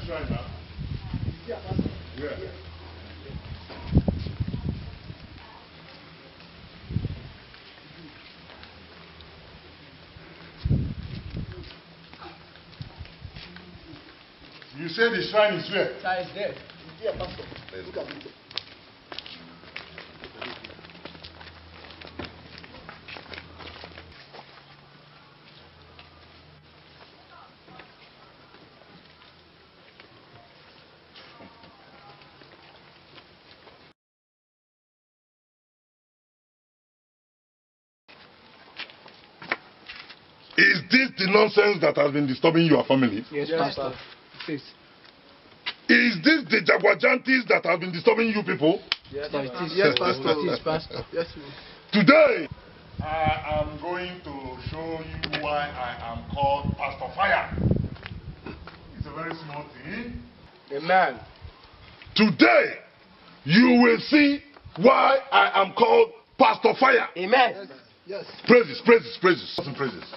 shrine now? Yeah, Pastor. Yeah. You say the shrine is where? Shrine is there. Yeah, Pastor. Look at it. Is this the nonsense that has been disturbing your family? Yes, Pastor. Yes. Is this the jaguajantis that have been disturbing you people? Yes, Pastor. Yes, Pastor. Yes, Pastor. Yes, Today, I am going to show you why I am called Pastor Fire. It's a very small thing. Amen. Today, you will see why I am called Pastor Fire. Amen. Yes. Praises, praises, praises, praises.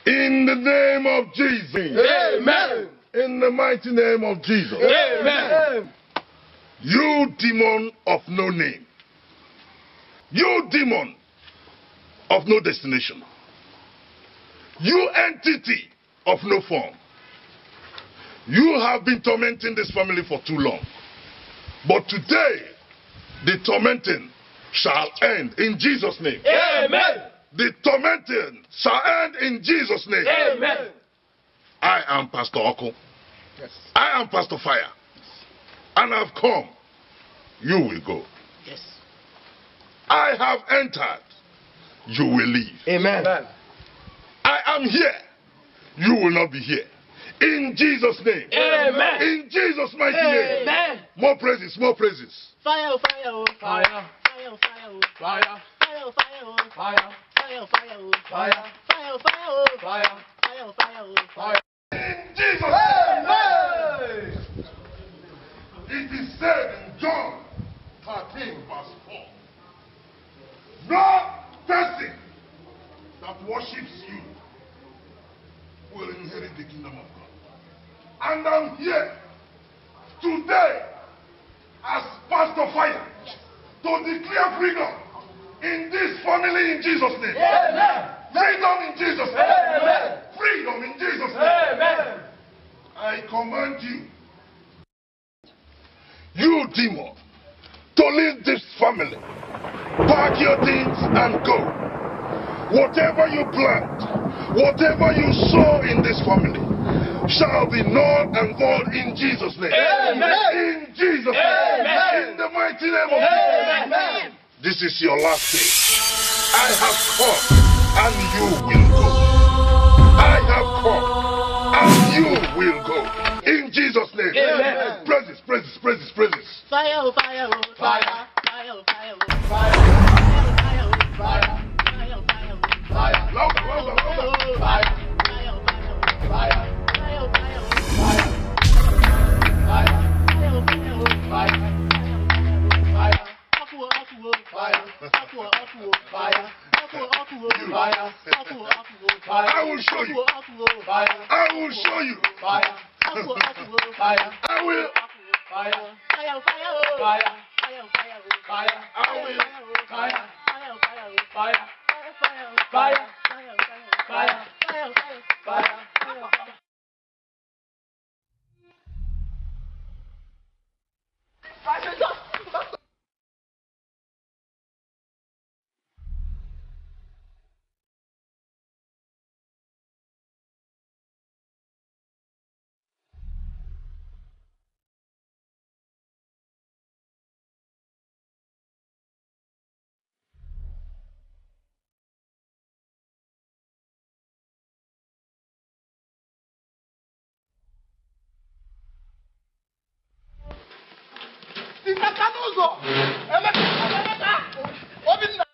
In the name of Jesus. Amen. In the mighty name of Jesus. Amen. You demon of no name. You demon of no destination. You entity of no form. You have been tormenting this family for too long. But today, the tormenting shall end in Jesus' name. Amen. The tormenting shall end in Jesus' name. Amen. I am Pastor Oko. Yes. I am Pastor Fire. And I've come. You will go. Yes. I have entered. You will leave. Amen. I am here. You will not be here. In Jesus' name. Amen. In Jesus' mighty name. Amen. More praises, more praises. Fire, fire, Fire. fire, fire, Fire. fire, fire, Fire. fire, fire, Fire. fire, fire, Fire. fire, fire, Fire. In Jesus' Amen. It is said in John 13, verse 4. No person that worships you will inherit the kingdom of God. And I'm here today as Pastor Fire to declare freedom in this family in Jesus' name. Amen. Freedom in Jesus' name. Amen. Freedom in Jesus' name. Amen. I command you, you demon, to leave this family. Pack your things and go. Whatever you plant, whatever you sow in this family, shall be null and void in Jesus' name. Amen. In Jesus' Amen. name. In the mighty name of Amen. Jesus. This is your last day. I have come and you will go. I have come and you will go. In Jesus' name. Amen. Praises, praises, praises, praises. fire, fire, fire, fire, fire, Fire. fire, Fire. fire, fire, Fire. Louder, louder, louder. Fire. fire, Fire. fire, Fire. fire, Fire. fire, Fire. Fire. Aqua, aqua, Fire. aqua, aqua, Fire. aqua, aqua, Fire. aqua, aqua, Fire. I will show you. aqua, Fire. I will show you. Fire. aqua, aqua, Fire. I will. Fire. fire, fire, Fire. fire, fire, Fire. I will. Fire. fire, fire, Fire. fire, Fire. fire, fire, Fire. fire. Emeka! Obinna!